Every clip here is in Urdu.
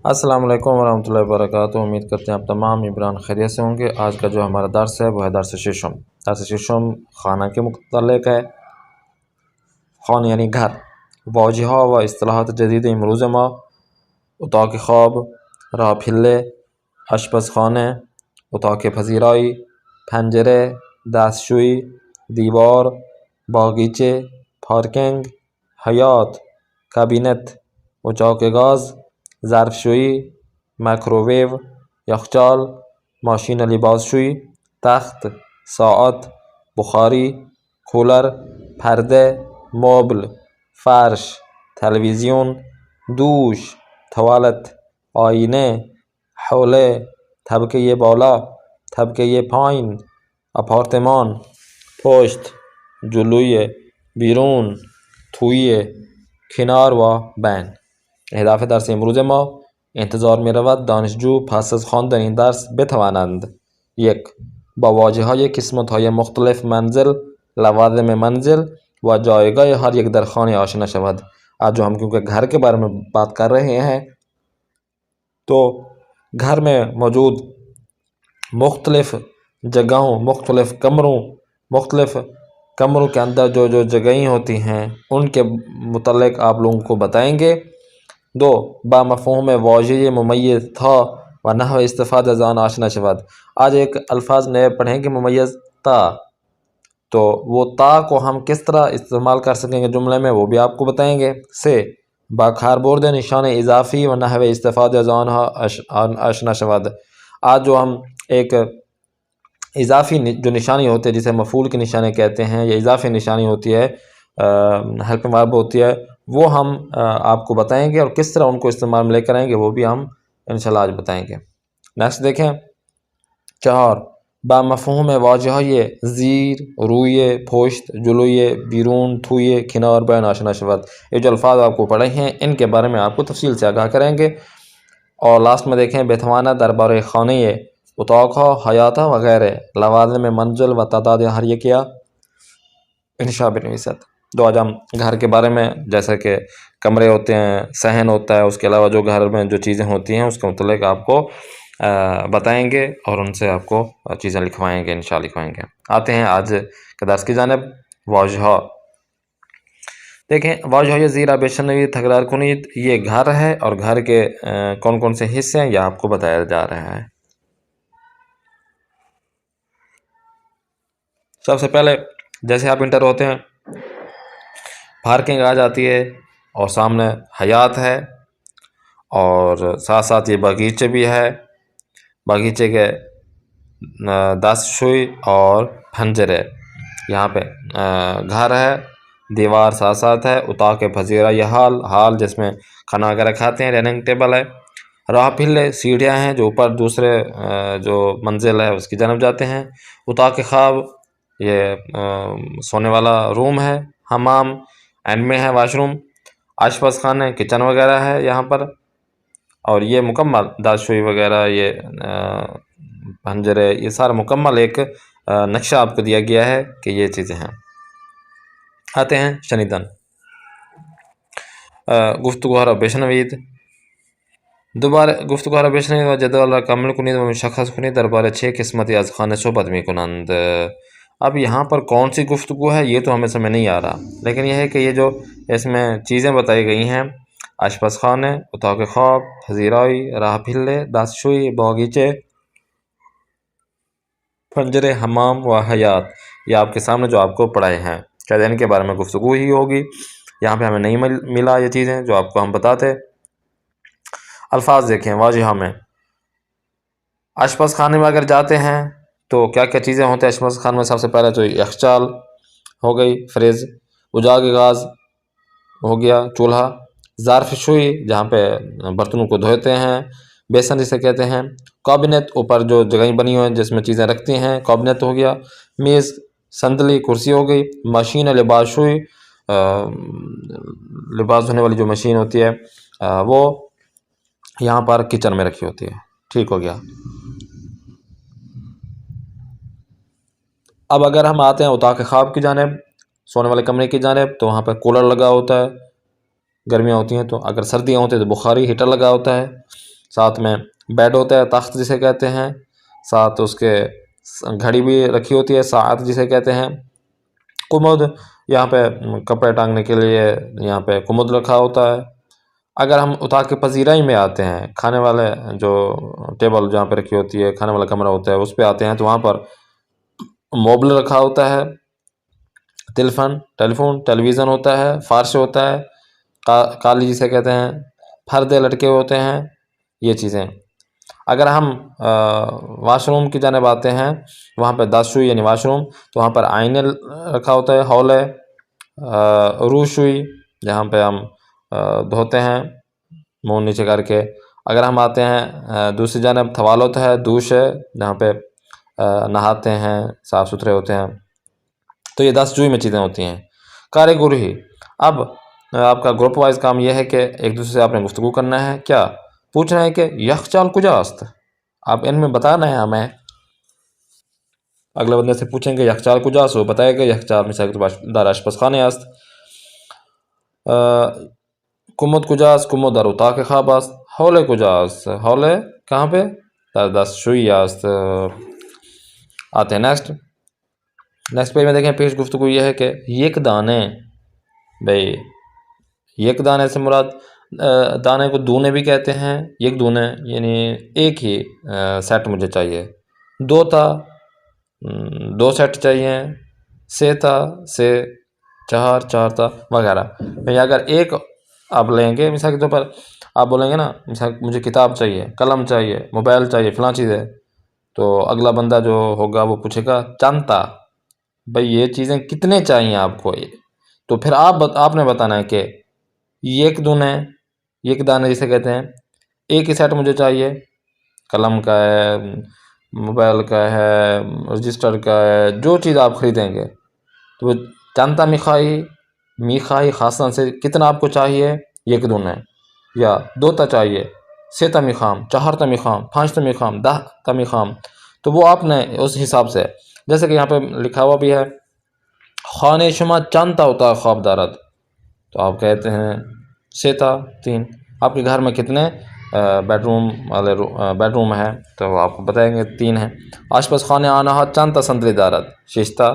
السلام علیکم ورحمۃ اللہ وبرکاتہ۔ امید کرتے ہیں آپ تمام عمران خیریت سے ہوں گے۔ آج کا جو ہمارا درس ہے وہ ہے درس ششم۔ درس ششم خانہ کے متعلق ہے۔ خانہ یعنی گھر، واجه‌ها و اصطلاحات جدید امروز ما: اتاق خواب، راه پله، آشپزخانه، اتاق پذیرایی، پنجره، دستشویی، دیوار، باغیچه، پارکینگ، حیاط، کابینت، اچاق گاز، ظرفشویی، مایکروویو، یخچال، ماشین لباسشویی، تخت، ساعت، بخاری، کولر، پرده، مبل، فرش، تلویزیون، دوش، توالت، آینه، حوله، طبقه بالا، طبقه پایین، آپارتمان، پشت، جلوی، بیرون، توی، کنار و بین. اهداف درس امروز ما: انتظار می رود دانشجو پس از خواندن این درس بتوانند: 1. با واژه‌های قسمت‌های مختلف منزل، لوازم منزل و جایگاه ہر یک در خانه آشنا شود. آج جو ہم کیونکہ گھر کے بارے میں بات کر رہے ہیں تو گھر میں موجود مختلف جگہوں، مختلف کمروں کے اندر جو جگہیں ہوتی ہیں ان کے متعلق آپ لوگوں کو بتائیں گے. 2. با مفہوم واژه ممیز تھا و نحو استفاده از آن آشنا شود. آج ایک الفاظ نئے پڑھیں گے، ممیز تا. تو وہ تا کو ہم کس طرح استعمال کر سکیں گے جملے میں، وہ بھی آپ کو بتائیں گے. 3. با کاربرد نشان اضافی و نحو استفاده از آن آشنا شود. آج جو ہم ایک اضافی جو نشانی ہوتی ہے جسے مفعول کی نشانی کہتے ہیں یا اضافی نشانی ہوتی ہے، ہیلپنگ ورب ہوتی ہے، وہ ہم آپ کو بتائیں گے اور کس طرح ان کو استعمال میں لے کر آئیں گے وہ بھی ہم انشاءاللہ آج بتائیں گے. نیکسٹ دیکھیں. 4. با مفہوم واژه‌های زیر، روی، پشت، جلوی، بیرون، توی، کنار بین آشنا شود. یہ جو الفاظ آپ کو پڑھے ہیں ان کے بارے میں آپ کو تفصیل سے آگاہ کریں گے. اور لاسٹ میں دیکھیں: بتواند درباره خانه، اتاقها، حیاطها وغیرہ، لوازم منزل و تعداد ہر یکیا انشاء بنویسد. تو آج ہم گھر کے بارے میں، جیسا کہ کمرے ہوتے ہیں، صحن ہوتا ہے، اس کے علاوہ جو گھر میں جو چیزیں ہوتی ہیں اس کے متعلق آپ کو بتائیں گے اور ان سے آپ کو چیزیں لکھوائیں گے، انشاء لکھوائیں گے. آتے ہیں آج کے درس کی جانب. واژه‌ها دیکھیں. واژه‌های زیر بشنوید تکرار کنید. یہ گھر ہے اور گھر کے کون کون سے حصے ہیں یہ آپ کو بتایا جا رہا ہے. سب سے پہلے جیسے آپ انٹر ہوتے ہیں پارکنگ آ جاتی ہے اور سامنے حیاط ہے اور ساتھ ساتھ یہ باغیچے بھی ہے. باغیچے کے دستشوئی اور پھنجرے، یہاں پہ گھر ہے، دیوار ساتھ ساتھ ہے. اتاق پذیرا یہ حال جس میں کھانا وغیرہ کھاتے ہیں، ڈائننگ ٹیبل ہے. راہ پھلے سیڑھیاں ہیں جو اوپر دوسرے جو منزل ہے اس کی جانب جاتے ہیں. اتاق خواب یہ سونے والا روم ہے. حمام اینڈ میں ہے واش روم. آشپز خانے کچن وغیرہ ہے یہاں پر. اور یہ مکمل دستشوئی وغیرہ، یہ پنجرے، یہ سارا مکمل ایک نقشہ آپ کو دیا گیا ہے کہ یہ چیزیں ہیں. آتے ہیں شنیدن. گفتگو را بشنوید. دوباره گفتگو را بشنوید و جدول را کامل کنید و مشخص کنید درباره چه قسمتی از خانه صحبت میکنند. اب یہاں پر کون سی گفتگو ہے یہ تو ہمیں سمجھ نہیں آ رہا، لیکن یہ ہے کہ یہ جو اس میں چیزیں بتائی گئی ہیں: آشپز خانے، اتاق خواب، پذیرائی، راہ پھلے، دستشوئی، باغیچے، پنجرے، حمام و حیاط، یہ آپ کے سامنے جو آپ کو پڑھائے ہیں. شاید ان کے بارے میں گفتگو ہی ہوگی، یہاں پہ ہمیں نہیں ملا یہ چیزیں جو آپ کو ہم بتاتے. الفاظ دیکھیں. واجهة میں آشپز خانے میں اگر جاتے ہیں تو کیا کیا چیزیں ہوتے ہیں آشپز خانے میں؟ سب سے پہلے تو یخچال ہو گئی، فریج، اجاگ گاز ہو گیا، چولہا، ظرف شوئی جہاں پہ برتنوں کو دھوتے ہیں، بیسن جسے کہتے ہیں، کابینت اوپر جو جگہیں بنی ہوئی ہیں جس میں چیزیں رکھتی ہیں، کابینت ہو گیا، میز، صندلی، کرسی ہو گئی، ماشین لباس شوئی لباس دھونے والی جو مشین ہوتی ہے وہ یہاں پر کچن میں رکھی ہوتی ہے. ٹھیک ہو گیا. اب اگر ہم آتے ہیں اتاق خواب کی جانب، سونے والے کمرے کی جانب، تو وہاں پہ کولر لگا ہوتا ہے، گرمیاں ہوتی ہیں تو. اگر سردیاں ہوتی ہیں تو بخاری ہیٹر لگا ہوتا ہے. ساتھ میں بیڈ ہوتا ہے، تخت جسے کہتے ہیں، ساتھ اس کے گھڑی بھی رکھی ہوتی ہے، ساعت جسے کہتے ہیں، کمود، یہاں پہ کپڑے ٹانگنے کے لیے یہاں پہ کمود رکھا ہوتا ہے۔ اگر ہم اتاق پذیرائی میں آتے ہیں، کھانے والے جو ٹیبل جہاں پہ رکھی ہوتی ہے، کھانے والا کمرہ ہوتا ہے، اس پہ آتے ہیں تو وہاں پر موبل رکھا ہوتا ہے، ٹیلی فون، ٹیلی ویژن ہوتا ہے، فارش ہوتا ہے، کالی جسے کہتے ہیں، پردے لٹکے ہوتے ہیں، یہ چیزیں۔ اگر ہم واش روم کی جانب آتے ہیں، وہاں پہ دستشوئی یعنی واش روم، تو وہاں پر آئینے رکھا ہوتا ہے، ہال ہے، روشوئی جہاں پہ ہم دھوتے ہیں منہ نیچے کر کے۔ اگر ہم آتے ہیں دوسری جانب، توالت ہے، دوش ہے، جہاں پہ نہاتے ہیں، صاف ستھرے ہوتے ہیں۔ تو یہ 10 جوئی میں چیزیں ہوتی ہیں۔ کارگری، اب آپ کا گروپ وائز کام یہ ہے کہ ایک دوسرے سے آپ نے گفتگو کرنا ہے، کیا پوچھ رہے ہیں کہ یخچال کجاست، آپ ان میں بتانا ہے ہمیں۔ اگلے بندے سے پوچھیں گے یخچال کجاست، وہ بتائے گا یخچال مثال در آشپزخانه است. کمد کجاست، کمد در اتاق خواب است. حوله کجاست، حوله کہاں پہ، در دستشویی است. آتے ہیں نیکسٹ پیج میں دیکھیں، پیش گفتگو یہ ہے کہ یک دانے، بھئی یک دانے سے مراد دانے کو دونے بھی کہتے ہیں، یک دونے یعنی ایک ہی سیٹ مجھے چاہیے، دو تا 2 سیٹ چاہیے، سے تا سے 4 تا وغیرہ۔ یعنی اگر ایک آپ لیں گے، مثال کے طور پر آپ بولیں گے نا، مثال مجھے کتاب چاہیے، قلم چاہیے، موبائل چاہیے، فلاں چیز ہے، تو اگلا بندہ جو ہوگا وہ پوچھے گا چانتا، بھئی یہ چیزیں کتنے چاہیے آپ کو، تو پھر آپ نے بتانا ہے کہ یک دونے، یک دانے جسے کہتے ہیں، ایک ہی سیٹ مجھے چاہیے، قلم کا ہے، موبائل کا ہے، رجسٹر کا ہے، جو چیز آپ خریدیں گے تو وہ چانتا میخائی خاصاً سے کتنا آپ کو چاہیے، یک دونے، یا 2 تا چاہیے، 3 تا میخام، 4 تا میخام، 5 تا میخام، 10 تا میخام، تو وہ آپ نے اس حساب سے، جیسے کہ یہاں پہ لکھا ہوا بھی ہے خانے شما چانتا اتاق خواب دارد، تو آپ کہتے ہیں 3 تا 3۔ آپ کے گھر میں کتنے بیڈ روم ہے تو وہ آپ کو بتائیں گے 3 ہیں۔ آشپز خانے آنا چانتا صندلی دارد، 6 تا۔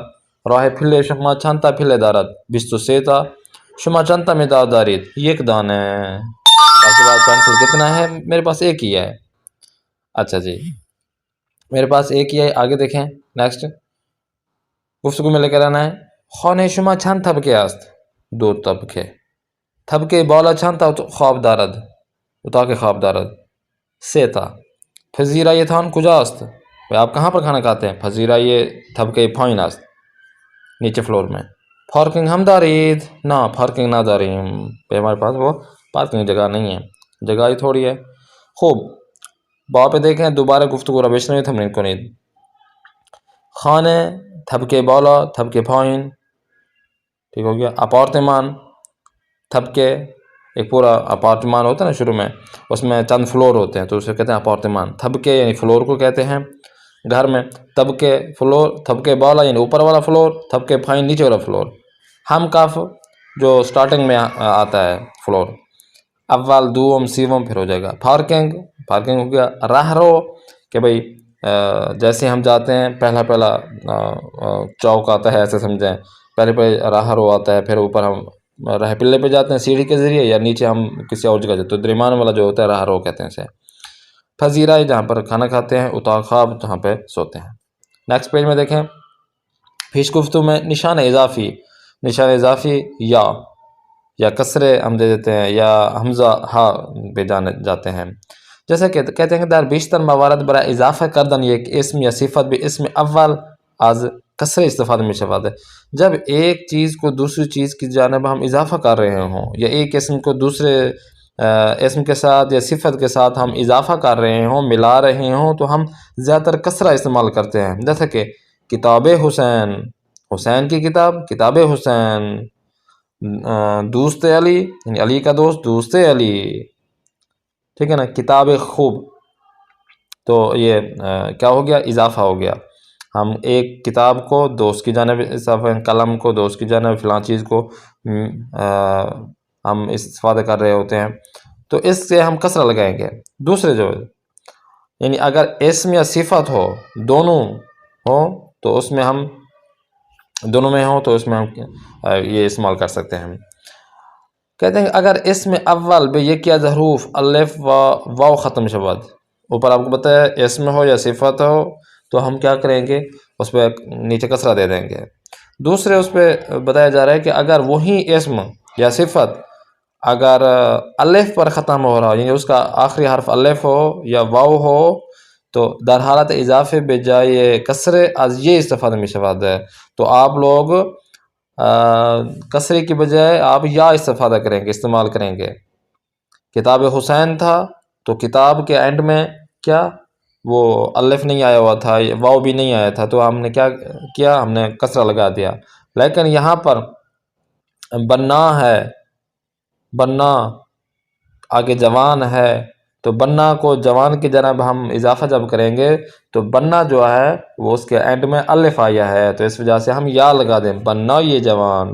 راہ پھلے شما چانتا پھلے دارد، 23 تا۔ شما چانتا مداد دارید، یک دانے۔ آپ کے پاس پینسل کتنا ہے، میرے پاس ایک ہی ہے۔ اچھا جی، میرے پاس ایک ہی ہے، آگے دیکھیں نیکسٹ گفتگو میں لے کر آنا ہے۔ خانے شما چند طبقه است، 2 طبقه، طبقه بالا چند تا خواب دارد، اتاق خواب دارد، 3 تا۔ پذیرایتان کجاست، آپ کہاں پر کھانا کھاتے ہیں، پذیرایی طبقه پایین است، نیچے فلور میں۔ پارکنگ ہم دارید، نہ پارکنگ نہ داریم، ہمارے پاس وہ پارکنگ جگہ نہیں ہے، جگہ ہی تھوڑی ہے۔ خوب، باپ دیکھیں، دوبارہ گفتگو را بشنوید، تمرین کنید۔ خانه طبقه بالا، طبقه پایین، ٹھیک ہو گیا۔ اپارتمان، طبقے، ایک پورا اپارٹمان ہوتا ہے نا شروع میں، اس میں چند فلور ہوتے ہیں تو اسے کہتے ہیں اپارٹمان۔ طبقے یعنی فلور کو کہتے ہیں گھر میں، طبقے فلور، طبقے بالا یعنی اوپر والا فلور، طبقے پھائن نیچے والا فلور۔ ہم کاف جو سٹارٹنگ میں آتا ہے فلور، اول دوم سیوم پھر ہو جائے گا۔ پارکنگ، پارکنگ ہو گیا۔ راہ رو کہ بھئی جیسے ہم جاتے ہیں پہلا چوک آتا ہے، ایسے سمجھیں، پہلے راہ رو آتا ہے، پھر اوپر ہم راہ پلے پہ جاتے ہیں سیڑھی کے ذریعے، یا نیچے ہم کسی اور جگہ جاتے ہیں، تو درمیان والا جو ہوتا ہے راہ رو کہتے ہیں اسے۔ پذیرائی جہاں پر کھانا کھاتے ہیں، اتاق خواب جہاں پہ سوتے ہیں۔ نیکسٹ پیج میں دیکھیں، پیش گفتگو میں نشان اضافی یا کسرے ہم دے دیتے ہیں، یا حمزہ ہا پہ جاتے ہیں، جیسے کہ کہتے ہیں کہ در بیشتر موارد برای اضافہ کردن یک اسم یا صفت بھی اسم اول از کسرے استفادہ میں شود۔ جب ایک چیز کو دوسری چیز کی جانب ہم اضافہ کر رہے ہوں، یا ایک اسم کو دوسرے اسم کے ساتھ یا صفت کے ساتھ ہم اضافہ کر رہے ہوں، ملا رہے ہوں، تو ہم زیادہ تر کسرہ استعمال کرتے ہیں، جیسے کہ کتاب حسین، حسین کی کتاب، کتاب حسین۔ دوست علی یعنی علی کا دوست، دوست علی، ٹھیک ہے نا۔ کتاب خوب، تو یہ کیا ہو گیا، اضافہ ہو گیا۔ ہم ایک کتاب کو دوست کی جانب اضافہ، قلم کو دوست کی جانب، فلاں چیز کو ہم استفادہ کر رہے ہوتے ہیں، تو اس سے ہم کسرہ لگائیں گے. دوسرے جو یعنی اگر اسم یا صفت ہو دونوں ہو تو اس میں ہم دونوں میں ہو تو اس میں ہم یہ استعمال کر سکتے ہیں. ہم کہتے ہیں کہ اگر اسم اول بے یکیہ حروف الف و واو ختم شود، اوپر آپ کو بتایا اسم ہو یا صفت ہو تو ہم کیا کریں گے، اس پہ نیچے کسرہ دے دیں گے. دوسرے اس پہ بتایا جا رہا ہے کہ اگر وہی اسم یا صفت اگر الف پر ختم ہو رہا، یعنی اس کا آخری حرف الف ہو یا واو ہو تو در حالت اضافے بجائے کسرے از یہ استفادہ میں شود ہے، تو آپ لوگ کسرے کی بجائے آپ یا استفادہ کریں گے، استعمال کریں گے. کتاب حسین تھا تو کتاب کے اینڈ میں کیا وہ الف نہیں آیا ہوا تھا، واو بھی نہیں آیا تھا، تو ہم نے کیا کیا، ہم نے کسرہ لگا دیا. لیکن یہاں پر بنا ہے، بنا آگے جوان ہے، تو بنا کو جوان کی جانب ہم اضافہ جب کریں گے تو بنا جو ہے وہ اس کے اینڈ میں الف آیا ہے، تو اس وجہ سے ہم یا لگا دیں، بنا یہ جوان.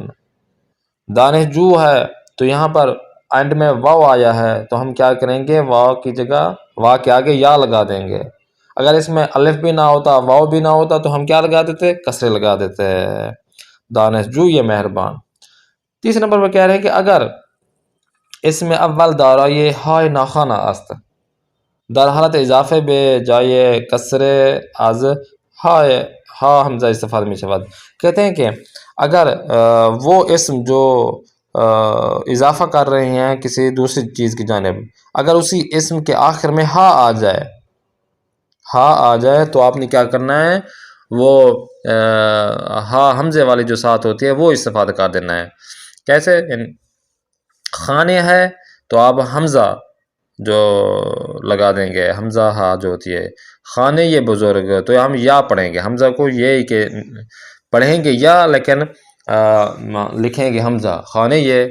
دانش جو ہے تو یہاں پر اینڈ میں واو آیا ہے تو ہم کیا کریں گے، واو کی جگہ واو کے آگے یا لگا دیں گے. اگر اس میں الف بھی نہ ہوتا واو بھی نہ ہوتا تو ہم کیا لگا دیتے، کسرے لگا دیتے. دانش جو یہ مہربان. تیسرے نمبر پر کہہ رہے ہیں کہ اگر اس میں اول دارای ہائے ناخانہ است در حالت اضافے بے جائے کسرے از ہائے ہا حمزہ استفادہ میں شود. کہتے ہیں کہ اگر وہ اسم جو اضافہ کر رہے ہیں کسی دوسری چیز کی جانب، اگر اسی اسم کے آخر میں ہا آ جائے، ہا آ جائے تو آپ نے کیا کرنا ہے، وہ ہا حمزے والی جو ساتھ ہوتی ہے وہ استفادہ کر دینا ہے. کیسے، یعنی خانے ہے تو آپ حمزہ جو لگا دیں گے، حمزہ ہا جو ہوتی ہے، خانے یہ بزرگ تو ہم یا پڑھیں گے، حمزہ کو یہ کہ پڑھیں گے یا لیکن لکھیں گے حمزہ، خانے یہ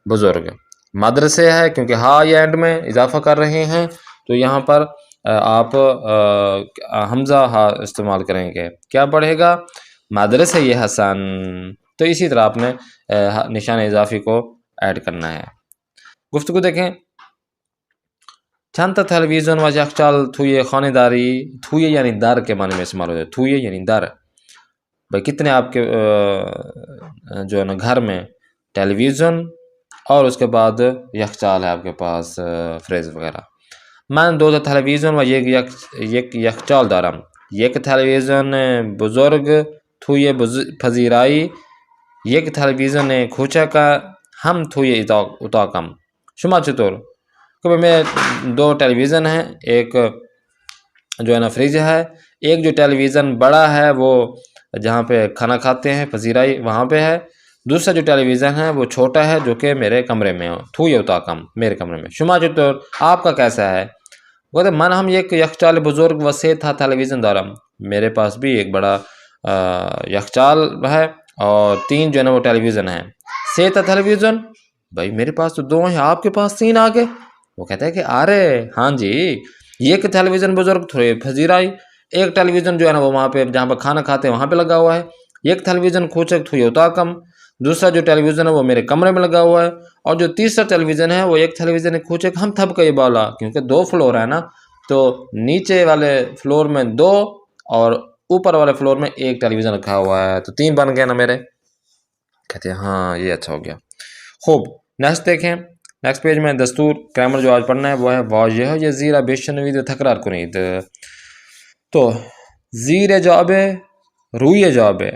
بزرگ. مدرسے ہے کیونکہ ہا یہ اینڈ میں اضافہ کر رہے ہیں تو یہاں پر آپ حمزہ ہا استعمال کریں گے، کیا پڑھے گا، مدرسے یہ حسن. تو اسی طرح آپ نے نشان اضافی کو ایڈ کرنا ہے. گفتگو دیکھیں. چند تا تلویزیون و یخچال توی خانه داری، توی یعنی در کے معنی میں استعمال ہوتا ہے، توی یعنی در. بھائی کتنے آپ کے جو ہے نا گھر میں ٹیلی ویژن اور اس کے بعد یخچال ہے آپ کے پاس، فریز وغیرہ. من دو تا تلویزیون و یک یخچال دارم. یک تلویزیون بزرگ توی پذیرایی، یک تلویزیون کوچک هم توی اتاقم. شما چطور؟ کہ میں دو ٹیلی ویژن ہیں، ایک جو ہے نا فریج ہے، ایک جو ٹیلی ویژن بڑا ہے وہ جہاں پہ کھانا کھاتے ہیں پذیرائی وہاں پہ ہے، دوسرا جو ٹیلی ویژن ہے وہ چھوٹا ہے جو کہ میرے کمرے میں ہو، توی اتاقم میرے کمرے میں. شما چطور، آپ کا کیسا ہے؟ وہ من ہم یک یخچال بزرگ و سه تا تلویزیون دارم. میرے پاس بھی ایک بڑا یخچال ہے اور 3 جو ہے نا وہ ٹیلی ویژن ہیں. سه تا تلویزیون، بھائی میرے پاس تو 2 ہیں، آپ کے پاس 3 آگے. وہ کہتا ہے کہ ارے ہاں جی، ایک ٹیلی ویژن بزرگ تھوڑے پذیرائی، ایک ٹیلی ویژن جو ہے نا وہ وہاں پہ جہاں پہ کھانا کھاتے ہیں وہاں پہ لگا ہوا ہے، ایک ٹیلی ویژن کوچک تھوڑی اتاقم، دوسرا جو ٹیلی ویژن ہے وہ میرے کمرے میں لگا ہوا ہے، اور جو تیسرا ٹیلی ویژن ہے وہ ایک ٹیلی ویژن کوچک ہم تھب کا یہ بالا، کیونکہ 2 فلور ہے نا تو نیچے والے فلور میں 2 اور اوپر والے فلور میں ایک ٹیلی ویژن رکھا ہوا ہے، تو 3 بن گئے نا میرے. کہتے ہیں ہاں یہ اچھا ہو گیا. خوب، نیکسٹ دیکھیں. نیکسٹ پیج میں دستور گرامر جو آج پڑھنا ہے وہ ہے واضح یا زیرہ بشنوید تکرار کنید. تو زیر جابه، روی جابه،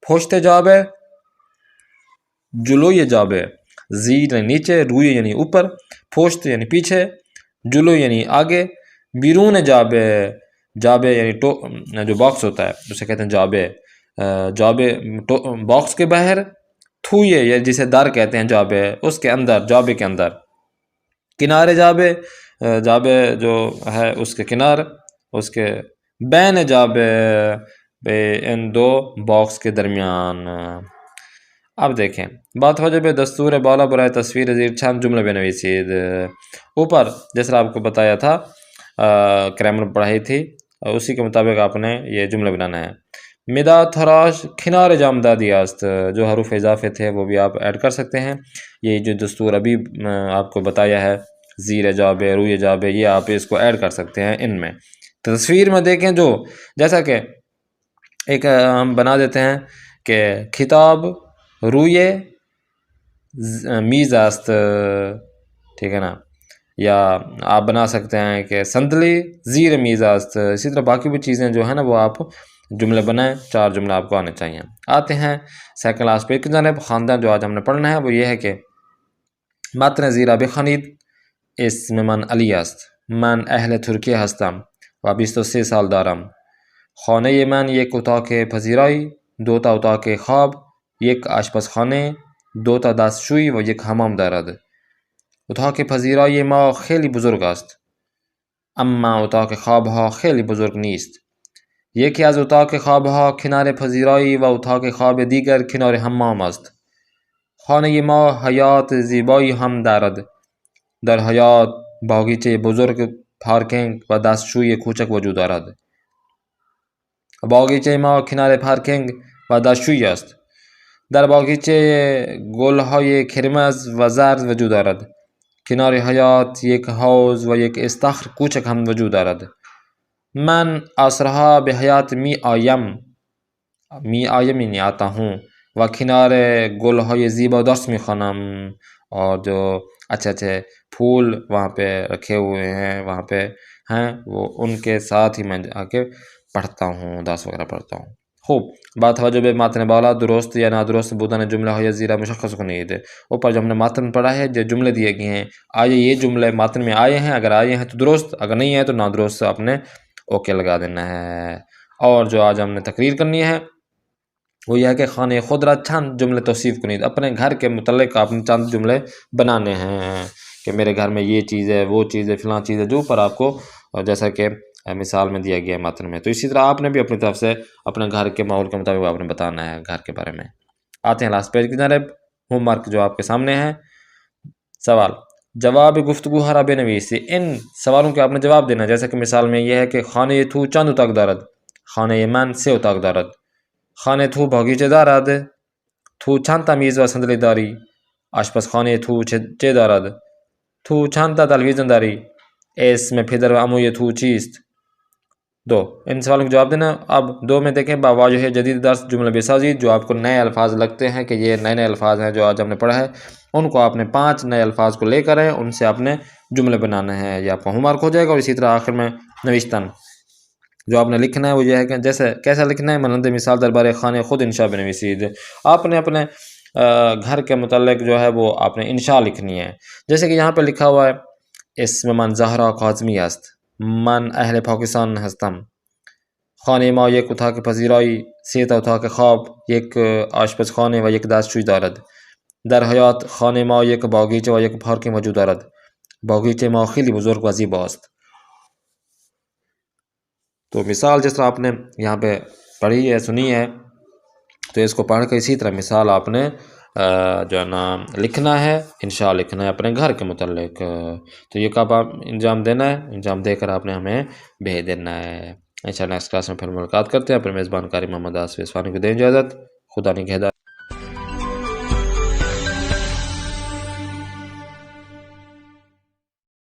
پشت جابه، جلوی جابه. زیر یعنی نیچے، روی یعنی اوپر، پشت یعنی پیچھے، جلو یعنی آگے، بیرون جابه. جابه یعنی جو باکس ہوتا ہے اسے کہتے ہیں جابه. جابه باکس کے باہر، تھوئے یا جسے در کہتے ہیں جابے، اس کے اندر، جابے کے اندر. کنارے جابے، جابے جو ہے اس کے کنار، اس کے بین جابے، ان 2 باکس کے درمیان. اب دیکھیں بات ہو جائے دستور بالا برائے تصویر زیر چند جملے بنویسید. اوپر جس طرح آپ کو بتایا تھا گرامر پڑھائی تھی اسی کے مطابق آپ نے یہ جملے بنانا ہے. مداد تھراش کنار جامدادی است، جو حروف اضافے تھے وہ بھی آپ ایڈ کر سکتے ہیں۔ یہ جو دستور ابھی آپ کو بتایا ہے زیر جابے روی جابے، یہ آپ اس کو ایڈ کر سکتے ہیں ان میں۔ تصویر میں دیکھیں جو جیسا کہ ایک ہم بنا دیتے ہیں کہ خطاب روی میز است، ٹھیک ہے نا، یا آپ بنا سکتے ہیں کہ سندلی زیر میز است۔ اسی طرح باقی بھی چیزیں جو ہیں نا وہ آپ جملے بنائیں، 4 جملے آپ کو آنے چاہیے۔ آتے ہیں سیکنڈ لاسٹ پیج کی جانب۔ خاندان جو آج ہم نے پڑھنا ہے وہ یہ ہے کہ متن زیرا بخوانید. اسم من علی است. من اهل ترکیه هستم و 23 سال دارم. خانه من یک اتاق پذیرایی، 2 تا اتاق خواب، یک آشپزخانه، 2 تا دستشویی و یک حمام دارد. اتاق پذیرایی ما خیلی بزرگ است، اما اتاق خوابها خیلی بزرگ نیست. یکی از اتاق خوابها کنار پذیرایی و اتاق خواب دیگر کنار حمام است. خانه ما حیاط زیبایی هم دارد. در حیاط باغچه بزرگ، پارکینگ و دستشوی کوچک وجود دارد. باغچه ما کنار پارکینگ و دستشوی است. در باغچه گل‌های قرمز و زرد وجود دارد. کنار حیاط یک حوض و یک استخر کوچک هم وجود دارد. من عصرها به حیاط می آیم یعنی آتا ہوں و کنار گل‌های زیبا درس می خوانم، اور جو اچھے اچھے پھول وہاں پہ رکھے ہوئے ہیں وہاں پہ ہیں وہ ان کے ساتھ ہی میں آ کے پڑھتا ہوں، درس وغیرہ پڑھتا ہوں. خوب بات توجہ به متن بالا درست یا نادرست بودن جمله های زیرا مشخص کنید. اوپر جو ہم نے متن پڑھا ہے جو جملے دیے گئے ہیں، آئے یہ جملے متن میں آئے ہیں، اگر آئے ہیں تو درست، اگر نہیں ہے تو نادرست آپ نے اوکے لگا دینا ہے. اور جو آج ہم نے تقریر کرنی ہے وہ یہ ہے کہ خانه خود را چند جملے توصیف کنید. اپنے گھر کے متعلق آپ نے چند جملے بنانے ہیں کہ میرے گھر میں یہ چیز ہے، وہ چیز ہے، فلاں چیز ہے، جو اوپر آپ کو جیسا کہ مثال میں دیا گیا ہے متن میں. تو اسی طرح آپ نے بھی اپنی طرف سے اپنے گھر کے ماحول کے مطابق آپ نے بتانا ہے گھر کے بارے میں. آتے ہیں لاسٹ پیج کی جانب. ہوم ورک جو آپ کے سامنے ہے. سوال جواب گفتگو ہرا بنویسی. ان سوالوں کے آپ نے جواب دینا. جیسا کہ مثال میں یہ ہے کہ خانه تو چند اتاق دارد. خانه من 3 اتاق دارد. خانه تو باغچه دارد. تو چند تا میز و صندلی داری. آشپزخانه تو چه دارد. تو چند تا تلویزیون داری. اسم پدر و عموی تو چیست. 2 ان سوالوں کا جواب دینا. اب 2 میں دیکھیں باواجہ جدید درس جملہ بسازید. جو آپ کو نئے الفاظ لگتے ہیں کہ یہ نئے الفاظ ہیں جو آج ہم نے پڑھا ہے، ان کو آپ نے 5 نئے الفاظ کو لے کر ہیں، ان سے آپ نے جملے بنانے ہیں. یہ آپ کا ہوم ورک ہو جائے گا. اور اسی طرح آخر میں نوشتن جو آپ نے لکھنا ہے وہ یہ ہے کہ جیسے کیسا لکھنا ہے. مانند مثال دربارے خانه خود انشاء بنویسید. آپ نے اپنے گھر کے متعلق جو ہے وہ آپ نے انشاء لکھنی ہے. جیسے کہ یہاں پہ لکھا ہوا ہے اسم من زهرا کاظمی است. من اهل پاکستان هستم. خانه ما یک اتاق پذیرایی، 3 تا اتاق خواب، یک آشپزخانه و یک دستشوی دارد. در حیاط خانه ما یک باغچه و یک پارکینگ وجود دارد. باغچه ما خیلی بزرگ و زیبا است. تو مثال جس طرح آپ نے یہاں پہ پڑھی ہے، سنی ہے، تو اس کو پڑھ کے اسی طرح مثال آپ نے جو ہے نا لکھنا ہے، انشاء لکھنا ہے اپنے گھر کے متعلق. تو یہ کب آپ انجام دینا ہے، انجام دے کر آپ نے ہمیں بھیج دینا ہے. انشاءاللہ نیکسٹ کلاس میں پھر ملاقات کرتے ہیں. اپنے میزبان قاری محمد آصف اصفہانی کو دیں اجازت. خدا نگہدار.